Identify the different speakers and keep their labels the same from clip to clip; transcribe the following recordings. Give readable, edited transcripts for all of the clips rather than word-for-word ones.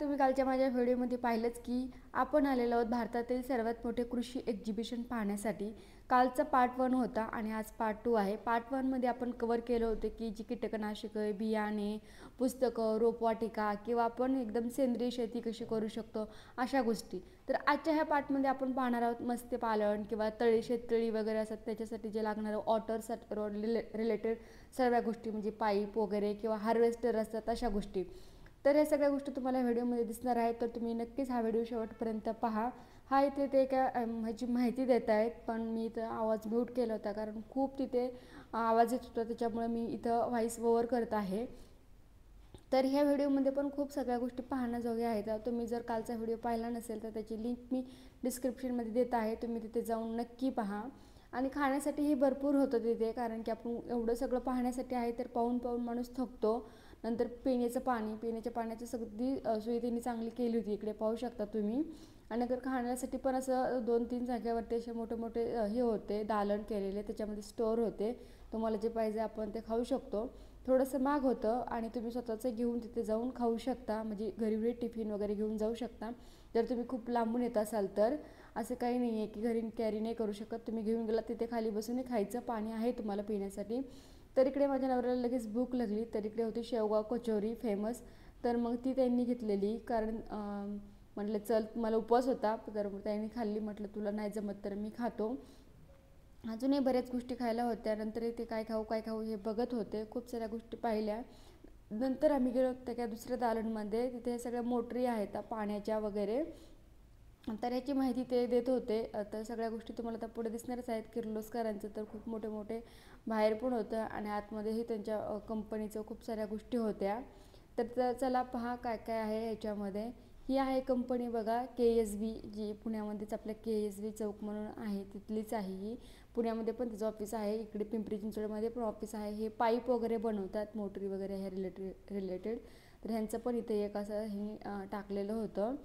Speaker 1: तुम्ही कालच्या माझ्या व्हिडिओमध्ये पाहिलंच की आपण आलेलो आहोत भारतातील सर्वात मोठे कृषी एक्झिबिशन पाहण्यासाठी। कालचा पार्ट 1 होता आणि आज पार्ट 2 आहे। पार्ट 1 मध्ये आपण कव्हर केलं होतं की जी कीटकनाशके, बियाणे, पुस्तकं, रोपवाटिका किंवा आपण एकदम सेंद्रिय शेती कशी करू शकतो अशा गोष्टी। तर आजच्या ह्या पार्टमध्ये आपण पाहणार आहोत मत्स्यपालन किंवा तळी शेततळी वगैरे असतात त्याच्यासाठी जे लागणारं वॉटर रिलेटेड सर्व गोष्टी, म्हणजे पाईप वगैरे किंवा हार्वेस्टर असतात अशा गोष्टी। तर या सगळ्या गोष्टी तुम्हाला व्हिडिओमध्ये दिसणार आहेत, तर तुम्ही नक्कीच हा व्हिडिओ शेवटपर्यंत पहा। हा इथे ते काय ह्याची माहिती देत आहेत, पण मी इथं आवाज म्यूट केला होता कारण खूप तिथे आवाज येत होता, त्याच्यामुळे मी इथं व्हॉइस ओव्हर करत आहे। तर ह्या व्हिडिओमध्ये पण खूप सगळ्या गोष्टी पाहण्याजोग्या आहेत। तुम्ही जर कालचा व्हिडिओ पाहिला नसेल तर त्याची लिंक मी डिस्क्रिप्शनमध्ये देत आहे, तुम्ही तिथे जाऊन नक्की पहा। आणि खाण्यासाठीही भरपूर होतं तिथे, कारण की आपण एवढं सगळं पाहण्यासाठी आहे तर पाहून पाहून माणूस थकतो। नंतर पिण्याच्या पाण्याची सगळी सोय त्यांनी चांगली केली होती, इकडे पाहू शकता तुम्ही। आणि नंतर खाण्यासाठी पण असं 2-3 जागेवरती असे मोठे मोठे हे होते दालन केलेले, त्याच्यामध्ये स्टोअर होते, तुम्हाला जे पाहिजे आपण ते खाऊ शकतो। थोडंसं महाग होतं आणि तुम्ही स्वतःचं घेऊन तिथे जाऊन खाऊ शकता, म्हणजे घरी टिफिन वगैरे घेऊन जाऊ शकता। जर तुम्ही खूप लांबून येत असाल तर असं काही नाही आहे की घरी कॅरी नाही करू शकत, तुम्ही घेऊन गेलात तिथे खाली बसून खायचं, पाणी आहे तुम्हाला पिण्यासाठी। तर इकडे माझ्या नवऱ्याला लगेच भूक लागली, तर इकडे होती शेवगाव कचोरी फेमस, तर मग ती त्यांनी घेतलेली, कारण म्हटलं चल मला उपवास होता, तर त्यांनी खाल्ली। म्हटलं तुला नाही जमत तर मी खातो। अजूनही बऱ्याच गोष्टी खायला होत्या, नंतर ते काय खाऊ हे बघत होते, खूप साऱ्या गोष्टी पाहिल्या। नंतर आम्ही गेलो त्या दुसऱ्या दालनमध्ये, तिथे सगळ्या मोटरी आहेत पाण्याच्या वगैरे, तर याची माहिती ते देत होते। तर सगळ्या गोष्टी तुम्हाला आता पुढे दिसणारच आहेत। किर्लोस्करांचं तर खूप मोठे मोठे बाहेर पण होतं आणि आतमध्येही त्यांच्या कंपनीचं खूप साऱ्या गोष्टी होत्या। तर चला पहा काय काय आहे ह्याच्यामध्ये। ही आहे कंपनी बघा, KSB, जी पुण्यामध्येच आपल्या KSB चौक म्हणून आहे तिथलीच आहे ही। पुण्यामध्ये पण तिचं ऑफिस आहे, इकडे पिंपरी चिंचवडमध्ये पण ऑफिस आहे। हे पाईप वगैरे बनवतात, मोटरी वगैरे हे रिलेटेड, तर ह्यांचं पण इथे एक असं हे टाकलेलं होतं।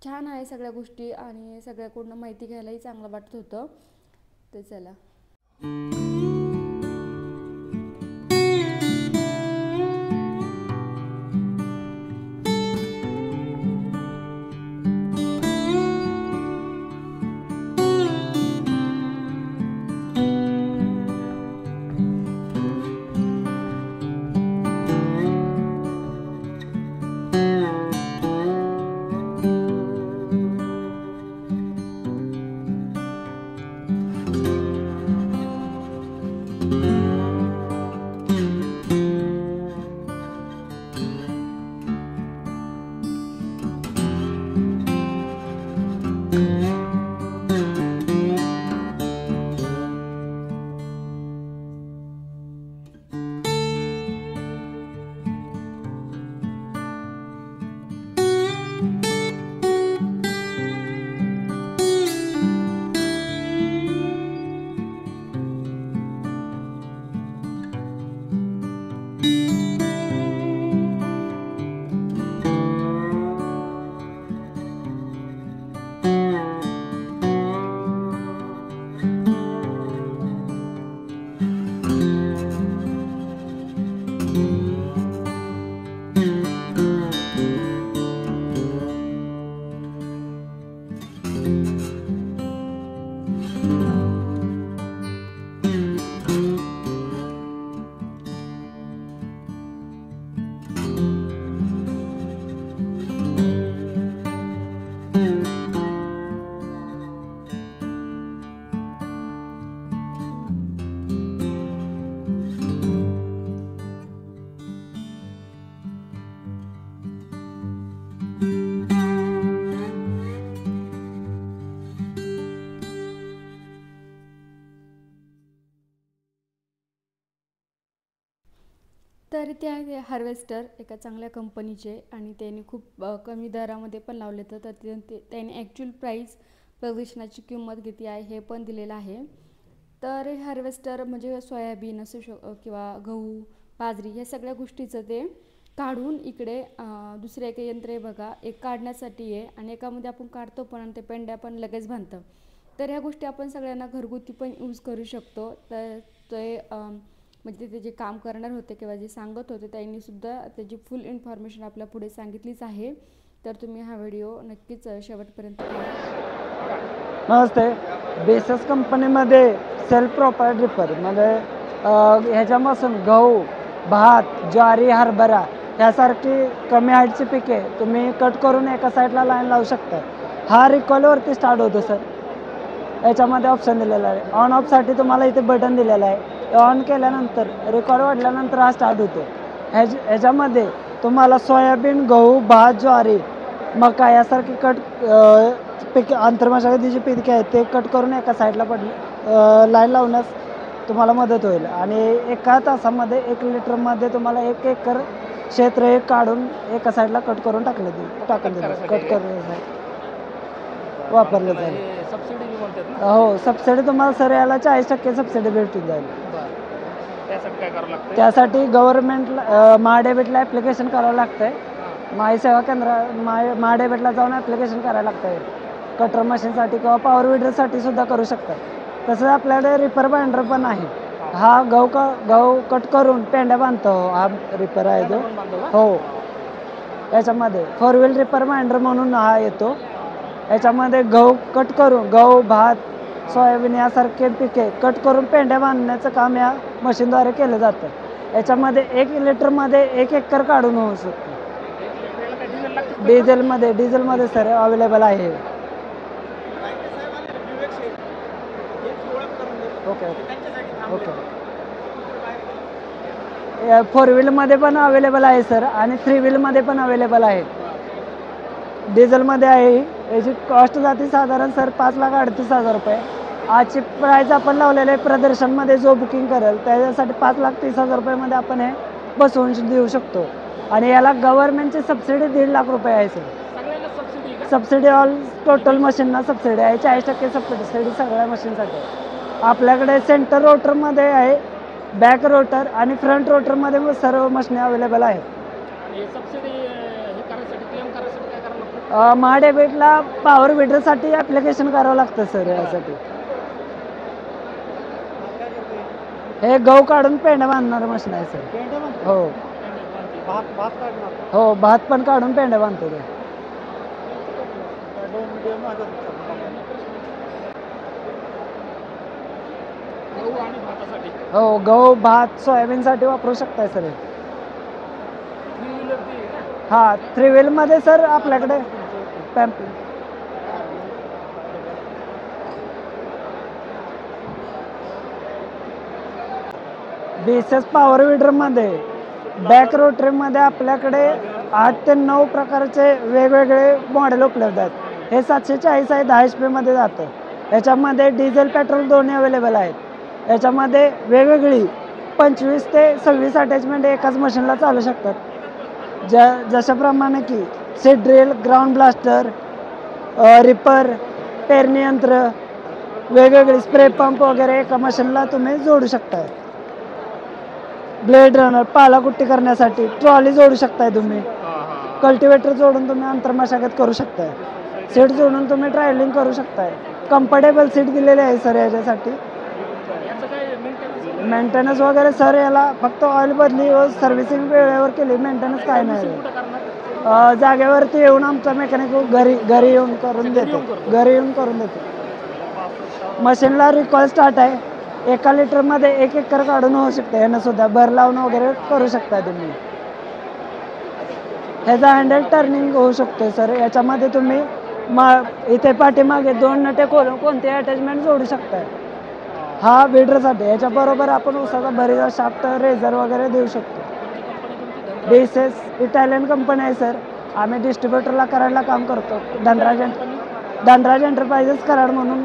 Speaker 1: छान आहे सगळ्या गोष्टी आणि सगळ्याकडून माहिती घ्यायलाही चांगलं वाटत होतं। तर चला तर ते आहे हार्वेस्टर एका चांगल्या कंपनीचे आणि त्यांनी खूप कमी दरामध्ये पण लावले, तर त्यांनी ॲक्च्युअल प्राईस प्रदर्शनाची किंमत किती आहे हे पण दिलेलं आहे। तर हार्वेस्टर म्हणजे सोयाबीन असू किंवा गहू, बाजरी या सगळ्या गोष्टीचं ते काढून इकडे दुसरं एक यंत्र आहे बघा, एक काढण्यासाठी आहे आणि एकामध्ये आपण काढतो पण आणि ते पेंड्या पण लगेच बांधतं। तर ह्या गोष्टी आपण सगळ्यांना घरगुती पण यूज करू शकतो। तर ते म्हणजे ते जे काम करणार होते किंवा जे सांगत होते त्यांनी सुद्धा त्याची फुल इन्फॉर्मेशन आपल्या पुढे सांगितलीच आहे। तर तुम्ही हा व्हिडिओ नक्कीच शेवटपर्यंत पहा.
Speaker 2: नमस्ते. बेसस कंपनीमध्ये सेल्फ प्रॉपर ड्रिपर म्हणजे ह्याच्यापासून गहू, भात, ज्वारी, हरभरा ह्यासारखी कमी हाईटची पिके तुम्ही कट करून एका साईडला लाईन लावू शकता. हा रिकॉलवरती स्टार्ट होतो सर. याच्यामध्ये ऑप्शन दिलेला आहे. ऑन ऑफसाठी तुम्हाला इथे बटन दिलेलं आहे. ऑन केल्यानंतर रेकॉर्ड वाढल्यानंतर हा स्टार्ट होतो. ह्याच्यामध्ये तुम्हाला सोयाबीन, गहू, भात, ज्वारी, मका यासारखी पिके आंतरमशागतीची पिके आहेत ते कट करून एका साईडला लाईन लावण्यास तुम्हाला मदत होईल. आणि एका तासामध्ये 1 लिटरमध्ये तुम्हाला 1 एकर क्षेत्र एक काढून एका साईडला कट करून टाकून वापरलं जाईल. हो, सबसिडी तुम्हाला सर याला 40% सबसिडी भेटून जाईल. त्यासाठी गव्हर्नमेंटला महाडेबिटला ॲप्लिकेशन करावं लागतंय. माई सेवा महाडेबिटला जाऊन ॲप्लिकेशन करायला लागतंय. कटर मशीनसाठी किंवा पॉवर विडरसाठी सुद्धा करू शकतात. तसंच आपल्याकडे रिपर बाइंडर पण आहे. हा गहू कट करून पेंड्या बांधतो. हा रिपर आहे तो. हो, याच्यामध्ये 4 व्हील रिपर बाइंडर म्हणून हा येतो. याच्यामध्ये गहू कट करून गहू, भात, सोयाबीन यासारखे पिके कट करून पेंड्या बांधण्याचं काम या मशीनद्वारे केलं जातं. याच्यामध्ये 1 लिटरमध्ये 1 एकर काढून होऊ शकतो. डिझेलमध्ये सर अवेलेबल आहे. ओके. 4 व्हीलमध्ये पण अवेलेबल आहे सर आणि 3 व्हीलमध्ये पण अवेलेबल आहे. डिझेलमध्ये आहे. याची कॉस्ट जाते साधारण सर 5,38,000 रुपये. आजची प्राईस आपण लावलेले प्रदर्शनमध्ये जो बुकिंग करेल त्याच्यासाठी 5,30,000 रुपयामध्ये आपण हे बसवून देऊ शकतो. आणि याला गव्हर्नमेंटची सबसिडी 1.5 लाख रुपये आहे सर. सबसिडी ऑल टोटल मशीनना सबसिडी आहे. 40% सबसिडी सगळ्या मशीनसाठी. आपल्याकडे सेंटर रोटरमध्ये आहे, बॅक रोटर आणि फ्रंट रोटरमध्ये सर्व मशीन अवेलेबल आहेत. महाडेबिटला पॉवर विडरसाठी ॲप्लिकेशन करावं लागतं सर. यासाठी हे गहू काढून पेंड्या बांधणारं मशीन आहे सर. हो, भात पण काढून पेंड्या बांधतो ते. हो, गहू, भात, सोयाबीनसाठी वापरू शकताय सर. हा, 3 व्हीलमध्ये सर आपल्याकडे बेसस पॉवर विडरमध्ये बॅक रोटरीमध्ये आपल्याकडे 8 ते 9 प्रकारचे वेगवेगळे मॉडेल उपलब्ध आहेत. हे 740 आहे, 10 HP मध्ये जातं. याच्यामध्ये डिझेल पेट्रोल दोन्ही अवेलेबल आहेत. याच्यामध्ये वेगवेगळी 25 ते 26 अटॅचमेंट एकाच मशीनला चालू शकतात. जशाप्रमाणे की seed drill, ground blaster, reaper, पेरणी यंत्र, वेगवेगळे स्प्रे पंप वगैरे एका मशीनला तुम्ही जोडू शकताय. ब्लेड रनर, पालाकुट्टी करण्यासाठी ट्रॉली जोडू शकताय तुम्ही. कल्टिवेटर जोडून तुम्ही आंतरमशागत करू शकताय. सीट जोडून तुम्ही ट्रॅव्हलिंग करू शकताय. कम्फर्टेबल सीट दिलेली आहे सर याच्यासाठी. मेंटेनन्स वगैरे सर याला फक्त ऑइल बदली व सर्व्हिसिंग वेळेवर केली. मेंटेनन्स काय नाही. जागेवरती येऊन आमचा मेकॅनिक घरी येऊन करून देतो. मशीनला रिकॉल स्टार्ट आहे. 1 लिटरमध्ये 1 एकर काढून होऊ शकते. यानं सुद्धा भर लावून वगैरे करू शकता तुम्ही. ह्याचा हँडल टर्निंग होऊ शकतो सर. याच्यामध्ये तुम्ही इथे पाठीमागे 2 नटे खोलून कोणते अटॅचमेंट जोडू शकताय. हा विडरसाठी. याच्याबरोबर आपण उसाचा भरीचा शाफ्ट, रेझर वगैरे देऊ शकतो. बेसेस इटालियन कंपनी आहे सर. आम्ही डिस्ट्रीब्युटरला कराडला काम करतो. धनराज एंटरप्राइजेस कराड म्हणून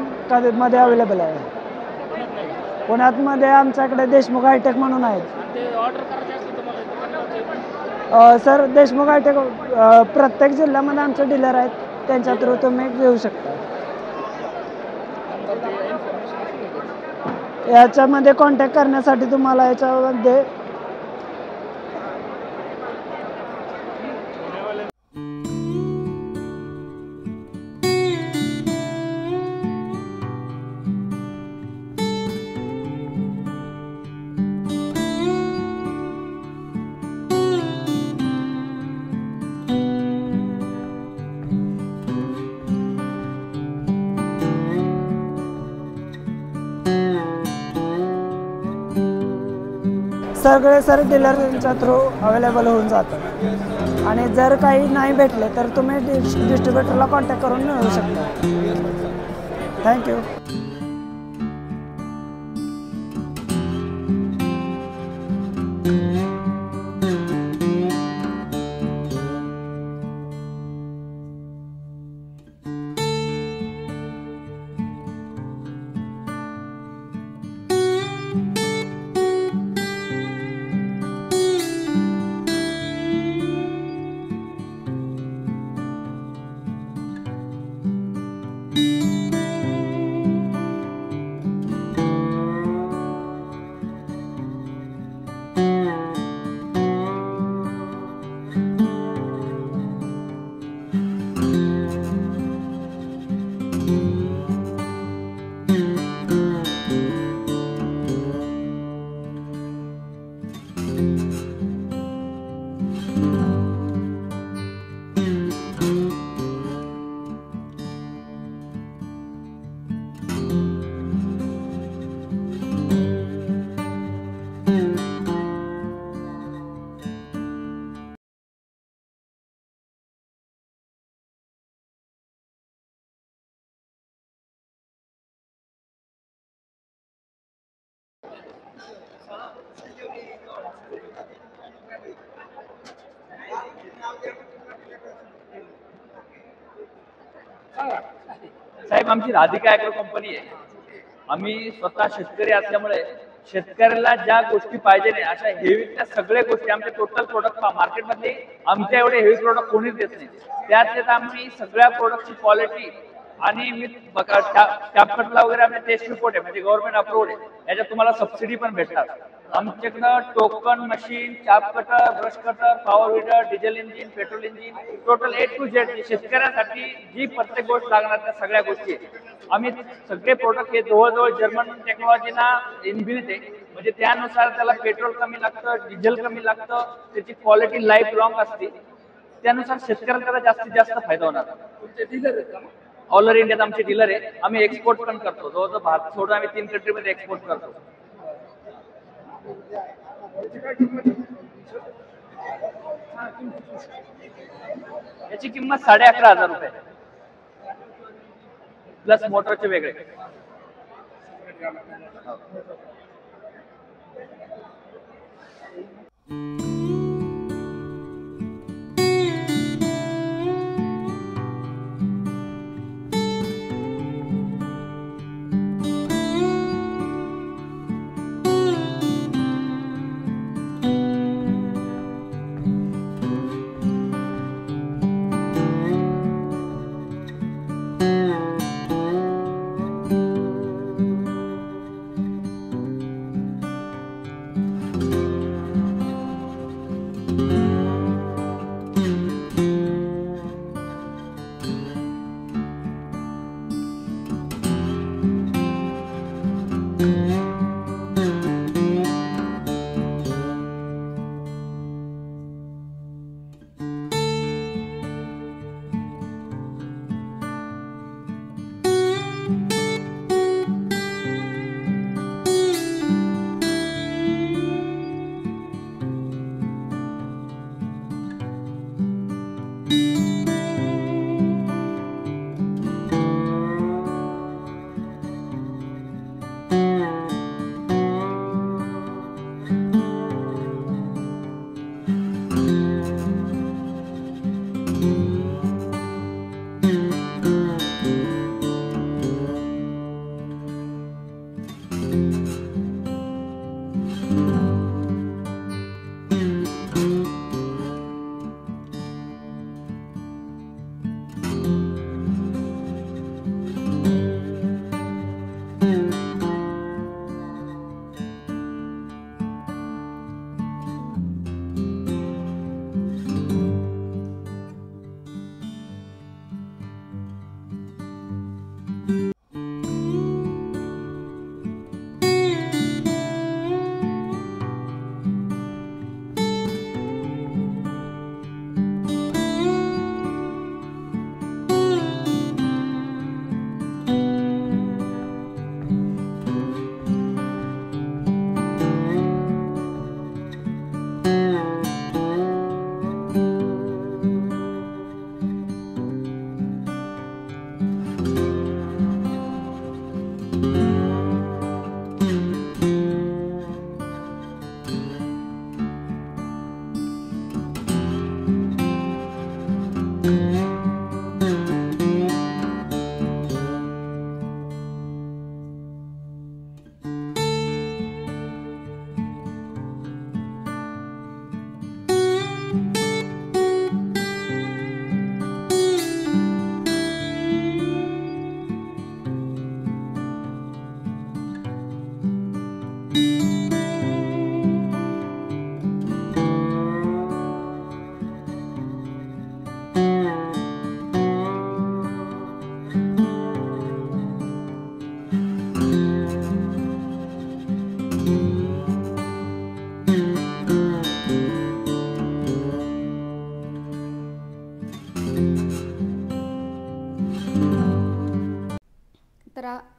Speaker 2: मध्ये अवेलेबल आहे. पुण्यामध्ये आमच्याकडे देशमुख हायटेक म्हणून आहेत सर. देशमुख हायटेक प्रत्येक जिल्ह्यामध्ये आमचे डीलर आहेत. त्यांच्या थ्रू तुम्ही घेऊ शकता. याच्यामध्ये कॉन्टॅक्ट करण्यासाठी तुम्हाला याच्यामध्ये सगळे सर डीलरच्या थ्रू अवेलेबल होऊन जातं आणि जर काही नाही भेटले तर तुम्ही डिस्ट्रीब्युटरला कॉन्टॅक्ट करून मिळवू शकता. थँक्यू.
Speaker 3: साहेब, आमची राधिका ॲग्रो कंपनी आहे. आम्ही स्वतः शेतकरी असल्यामुळे शेतकऱ्याला ज्या गोष्टी पाहिजे नाही अशा हेवीच्या सगळ्या गोष्टी आमचे टोटल प्रोडक्ट मार्केटमध्ये आमच्या एवढे हेवी प्रोडक्ट कोणीच देत नाही. त्यात आम्ही सगळ्या प्रोडक्टची क्वालिटी आणि मी कॅपकटला वगैरे आमचे टेस्ट रिपोर्ट आहे, म्हणजे गव्हर्नमेंट अप्रूव्ड आहे. याच्यात तुम्हाला सबसिडी पण भेटतात. आमच्याकडं टोकन मशीन, चाप cutter, brush cutter, power weeder, diesel engine, petrol engine, total A to Z शेतकऱ्यांसाठी जी प्रत्येक गोष्ट लागणार त्या सगळ्या गोष्टी आहेत. आम्ही सगळे प्रोडक्ट हे जवळजवळ जर्मन टेक्नॉलॉजीना इनबिल्ट आहे, म्हणजे त्यानुसार त्याला पेट्रोल कमी लागतं, डिझेल कमी लागतं, त्याची क्वालिटी लाईफ लॉंग असते. त्यानुसार शेतकऱ्याला त्याला जास्तीत जास्त फायदा होणार. तुमचे डीलर आहेत का? ऑल ओव्हर इंडियात आमचे डीलर आहे. आम्ही एक्सपोर्ट पण करतो. जवळजवळ भारत सोडून आम्ही 3 कंट्रीमध्ये एक्सपोर्ट करतो. याची किंमत 11,500 रुपये प्लस मोटरचे वेगळे.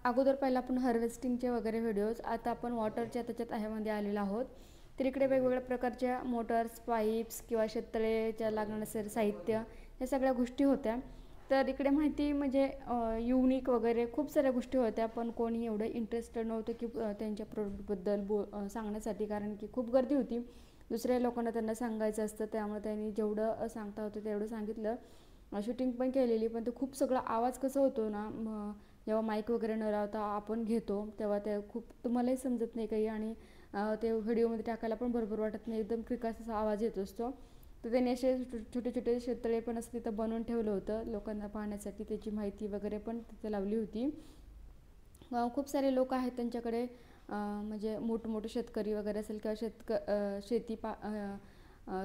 Speaker 1: अगोदर पहिला आपण हार्वेस्टिंगचे वगैरे व्हिडिओज, आता आपण वॉटरच्या त्याच्यात ह्यामध्ये आलेलो आहोत. तर इकडे वेगवेगळ्या प्रकारच्या मोटर्स, पाईप्स किंवा शेततळेच्या लागणारे साहित्य या सगळ्या गोष्टी होत्या. तर इकडे माहिती म्हणजे युनिक वगैरे खूप साऱ्या गोष्टी होत्या, पण कोणी एवढं इंटरेस्टेड नव्हतं की त्यांच्या प्रोडक्टबद्दल सांगण्यासाठी, कारण की खूप गर्दी होती. दुसऱ्या लोकांना त्यांना सांगायचं असतं, त्यामुळे त्यांनी जेवढं सांगता होतं तेवढं सांगितलं. शूटिंग पण केलेली, पण ते खूप सगळा आवाज कसा होतो ना, जेव्हा माईक वगैरे न लावता आपण घेतो तेव्हा ते खूप तुम्हालाही समजत नाही काही, आणि ते व्हिडिओमध्ये टाकायला पण बरोबर वाटत नाही, एकदम क्रिकास असा आवाज येत असतो. तर त्यांनी असे छोटे छोटे शेततळे पण असं तिथं बनवून ठेवलं होतं लोकांना पाहण्यासाठी, त्याची माहिती वगैरे पण तिथे लावली होती. खूप सारे लोक आहेत त्यांच्याकडे, म्हणजे मोठमोठे शेतकरी वगैरे असेल किंवा शेती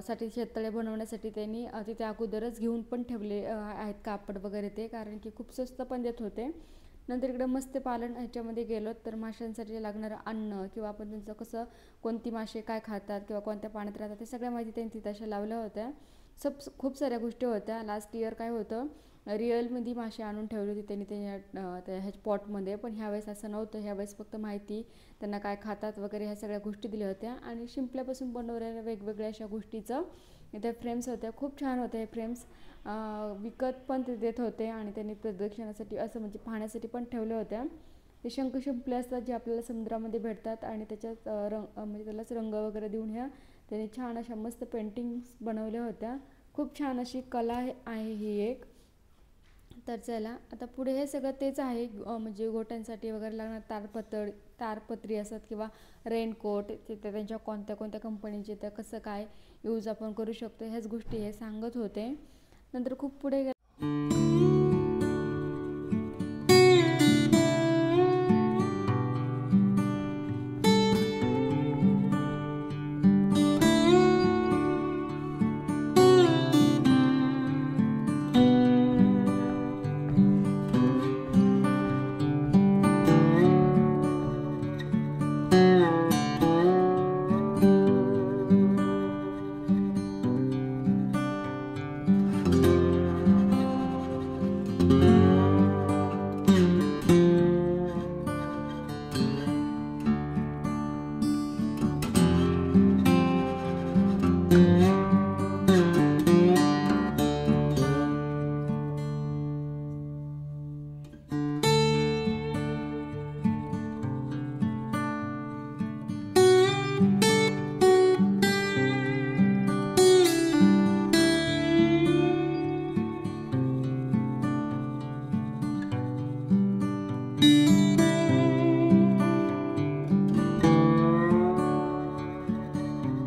Speaker 1: साठी शेततळे बनवण्यासाठी त्यांनी तिथे अगोदरच घेऊन पण ठेवले आहेत कापड वगैरे ते, कारण की खूप स्वस्त पण देत होते. नंतर इकडे मत्स्यपालन ह्याच्यामध्ये गेलो तर माशांसाठी लागणारं अन्न किंवा आपण त्यांचं कसं, कोणती मासे काय खातात किंवा कोणत्या पाण्यात राहतात, ते सगळ्या माहिती त्यांनी तिथे अशा लावल्या होत्या. खूप साऱ्या गोष्टी होत्या. लास्ट इयर काय होतं, रिअलमध्ये मासे आणून ठेवले होते त्यांनी त्या ह्या पॉटमध्ये, पण ह्यावेळेस असं नव्हतं. ह्यावेळेस फक्त माहिती, त्यांना काय खातात वगैरे ह्या सगळ्या गोष्टी दिल्या होत्या. आणि शिंपल्यापासून बनवलेल्या वेगवेगळ्या अशा गोष्टीचं त्या फ्रेम्स होत्या, खूप छान होत्या हे फ्रेम्स. विकत पण ते देत होते आणि त्यांनी प्रदर्शनासाठी असं म्हणजे पाहण्यासाठी पण ठेवल्या होत्या. ते शंख शिंपले असतात जे आपल्याला समुद्रामध्ये भेटतात, आणि त्याच्यात म्हणजे त्यालाच रंग वगैरे देऊन ह्या त्यांनी छान अशा मस्त पेंटिंग्स बनवल्या होत्या. खूप छान अशी कला आहे ही एक. तर चला आता पुढे हे सगळं तेच आहे, म्हणजे गोट्यांसाठी वगैरे लागणार तारपत्री असतात किंवा रेनकोट, ते त्यांच्या कोणत्या कोणत्या कंपनीचे, तर कसं काय यूज आपण करू शकतो ह्याच गोष्टी हे सांगत होते. नंतर खूप पुढे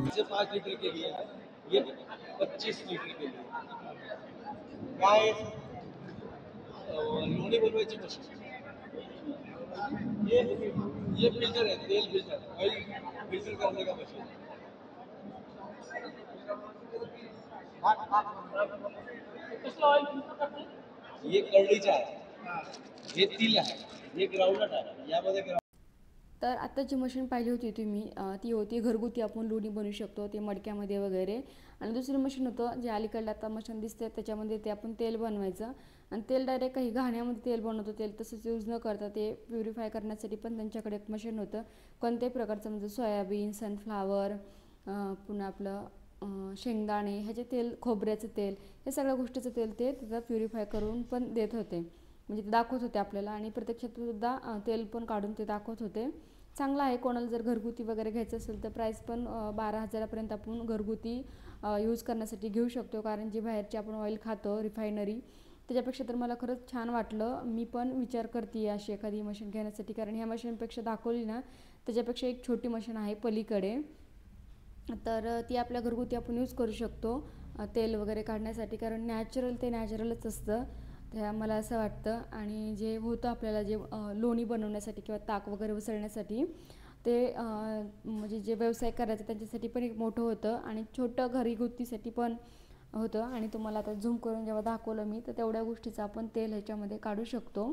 Speaker 4: से 5 लीटर के लिए, ये 25 लीटर के लिए काय लोणी बनवायची मशीन, ये फिल्टर है, तेल फिल्टर, ऑयल फिल्टर करने का मशीन. ये कळीचा आहे, हे तिल आहे, हे ग्राउंडनट आहे, यामध्ये
Speaker 1: तर आता जी मशीन पाहिली होती तुम्ही, ती होती घरगुती आपण लोणी बनवू शकतो ते मडक्यामध्ये वगैरे. आणि दुसरी मशीन होतं जे अलीकडलं आता मशीन दिसते त्याच्यामध्ये ते आपण तेल बनवायचं, आणि तेल डायरेक्ट काही घाण्यामध्ये तेल बनवतो, तेल तसंच यूज न करता ते प्युरिफाय करण्यासाठी पण त्यांच्याकडे एक मशीन होतं. कोणत्याही प्रकारचं म्हणजे सोयाबीन, सनफ्लावर, पुन्हा आपलं शेंगदाणे ह्याचे तेल, खोबऱ्याचं तेल, हे सगळ्या गोष्टीचं तेल ते त्याचा प्युरिफाय करून पण देत होते, म्हणजे ते दाखवत होते आपल्याला. आणि प्रत्यक्षात सुद्धा तेल पण काढून ते दाखवत होते. चांगला आहे. कोणाला जर घरगुती वगैरे घ्यायचं असेल तर प्राईस पण 12,000पर्यंत आपण घरगुती यूज करण्यासाठी घेऊ शकतो, कारण जी बाहेरची आपण ऑइल खातो रिफायनरी, त्याच्यापेक्षा तर मला खरंच छान वाटलं. मी पण विचार करते अशी एखादी मशीन घेण्यासाठी, कारण ह्या मशीनपेक्षा दाखवली ना त्याच्यापेक्षा एक छोटी मशीन आहे पलीकडे, तर ती आपल्या घरगुती आपण यूज करू शकतो तेल वगैरे काढण्यासाठी, कारण नॅचरल ते नॅचरलच असतं त्या मला असं वाटतं. आणि जे होतं आपल्याला जे लोणी बनवण्यासाठी किंवा ताक वगैरे उसळण्यासाठी, ते म्हणजे जे व्यवसाय करायचं त्यांच्यासाठी पण एक मोठं होतं, आणि छोटं घरगुतीसाठी पण होतं. आणि तुम्हाला आता झूम करून जेव्हा दाखवलं मी, तर तेवढ्या गोष्टीचं आपण तेल ह्याच्यामध्ये काढू शकतो.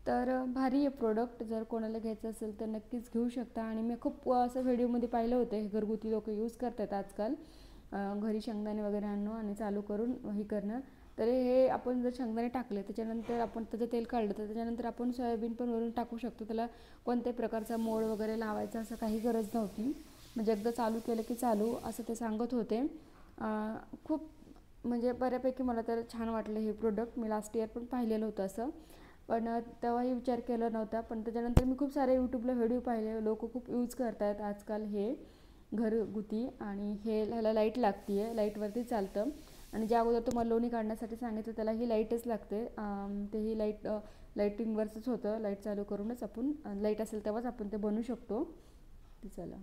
Speaker 1: तर भारी आहे प्रोडक्ट, जर कोणाला घ्यायचं असेल तर नक्कीच घेऊ शकता. आणि मी खूप असं व्हिडिओमध्ये पाहिलं होतं हे घरगुती लोक यूज करतात आजकाल, घरी शेंगदाणे वगैरे आणणं आणि चालू करून हे करणं. तर हे आपण जर शेंगदाणे टाकले त्याच्यानंतर आपण त्याचं तेल काढलं तर त्याच्यानंतर आपण सोयाबीन पण वरून टाकू शकतो. त्याला कोणत्याही प्रकारचा मोड वगैरे लावायचा असं काही गरज नव्हती. म्हणजे एकदा चालू केलं की चालू असं ते सांगत होते. खूप म्हणजे बऱ्यापैकी मला तर छान वाटलं हे प्रोडक्ट. मी लास्ट इयर पण पाहिलेलं होतं असं, पण तेव्हाही विचार केला नव्हता. पण त्याच्यानंतर मी खूप सारे यूट्यूबला व्हिडिओ पाहिले, लोक खूप यूज करत आहेत आजकाल हे घरगुती. आणि ह्याला लाईट लागते आहे, लाईटवरती चालतं. आणि ज्या अगोदर तुम्हाला लोणी काढण्यासाठी सांगितलं त्याला ही लाईटच लागते. तेही लाईटिंगवरच होतं, लाईट चालू करूनच आपण, लाईट असेल तेव्हाच आपण ते बनवू शकतो. चला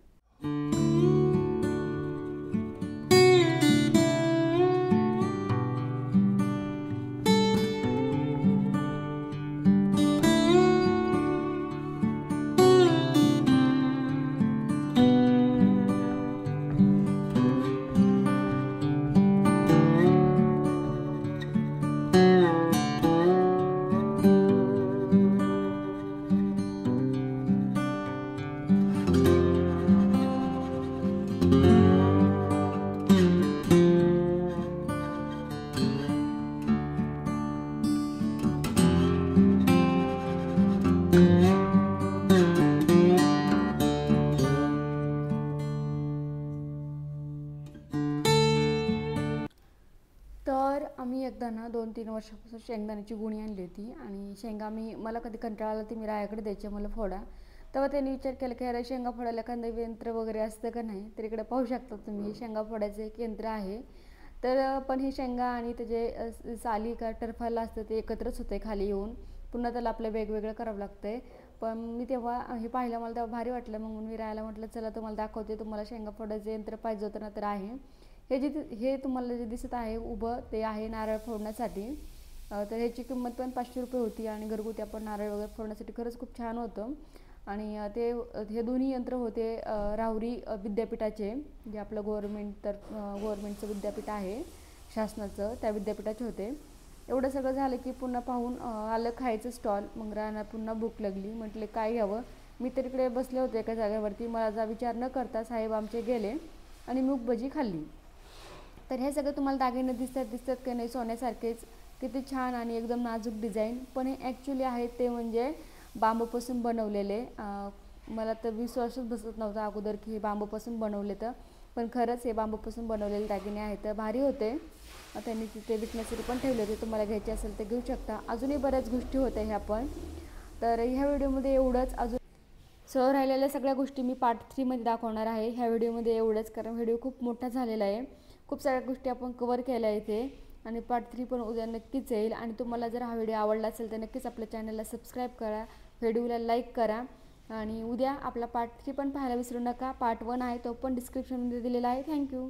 Speaker 1: तर आम्ही एकदा ना 2-3 वर्षापासून शेंगदाण्याची गुणी आणली होती. आणि शेंगा मला कधी कंटाळा आला ती मी रायाकडे द्यायचे मला फोडा. तेव्हा त्यांनी विचार केला की अरे शेंगा फोडायला एखादं यंत्र वगैरे असतं का नाही. तर इकडे पाहू शकता तुम्ही शेंगा फोडायचं एक यंत्र आहे. तर पण हे शेंगा आणि त्याचे साली का टरफाला असतं ते एकत्रच होते खाली येऊन, पुन्हा त्याला आपलं वेगवेगळं करावं लागतंय. पण मी तेव्हा हे पाहिलं, मला तेव्हा भारी वाटलं. मग मी राहायला म्हटलं चला तुम्हाला दाखवते, तुम्हाला शेंगा फोडायचं यंत्र पाहिजे होतं ना तर आहे. हे तुम्हाला जे दिसत आहे उभं ते आहे नारळ फोडण्यासाठी. तर ह्याची किंमत पण 500 रुपये होती. आणि घरगुती आपण नारळ वगैरे फोडण्यासाठी खरंच खूप छान होतं. आणि हे दोन्ही यंत्र होते राहुरी विद्यापीठाचे, जे आपलं गव्हर्नमेंटचं विद्यापीठ आहे शासनाचं, त्या विद्यापीठाचे होते. एवढं सगळं झालं की पुन्हा पाहून आलं खायचं स्टॉल. मग राहणार पुन्हा भूक लागली, म्हटले काय घ्यावं. मी तर इकडे बसले होते एका जागेवरती, माझा विचार न करता साहेब आमचे गेले आणि मूग भजी खाल्ली. तर हे सगळं तुम्हाला दागिने दिसतात की नाही सोन्यासारखेच, किती छान आणि एकदम नाजूक डिझाईन. पण हे ॲक्च्युली आहेत ते म्हणजे बांबूपासून बनवलेले. मला तर विश्वासच बसत नव्हता अगोदर की हे बांबूपासून बनवले तर, पण खरंच हे बांबूपासून बनवलेले दागिने आहेत. तर भारी होते. त्यांनी तिथे विकण्यासाठी पण ठेवले होते, तुम्हाला घ्यायचे असेल तर घेऊ शकता. अजूनही बऱ्याच गोष्टी होत्या ह्या पण. तर ह्या व्हिडिओमध्ये एवढंच. अजून राहिलेल्या सगळ्या गोष्टी मी पार्ट 3 मध्ये दाखवणार आहे. ह्या व्हिडिओमध्ये एवढंच, कारण व्हिडिओ खूप मोठा झालेला आहे. खूप साऱ्या गोष्टी आपण कवर केल्या इथे. आणि पार्ट 3 पण उद्या नक्कीच येईल. आणि तुम्हाला जर हा व्हिडिओ आवडला असेल तर नक्कीच आपल्या चॅनलला सबस्क्राईब करा, व्हिडिओला लाईक करा. आणि उद्या आपला पार्ट 3 पण पाहायला विसरू नका. पार्ट 1 आहे तो पण डिस्क्रिप्शनमध्ये दिलेला आहे. थँक्यू.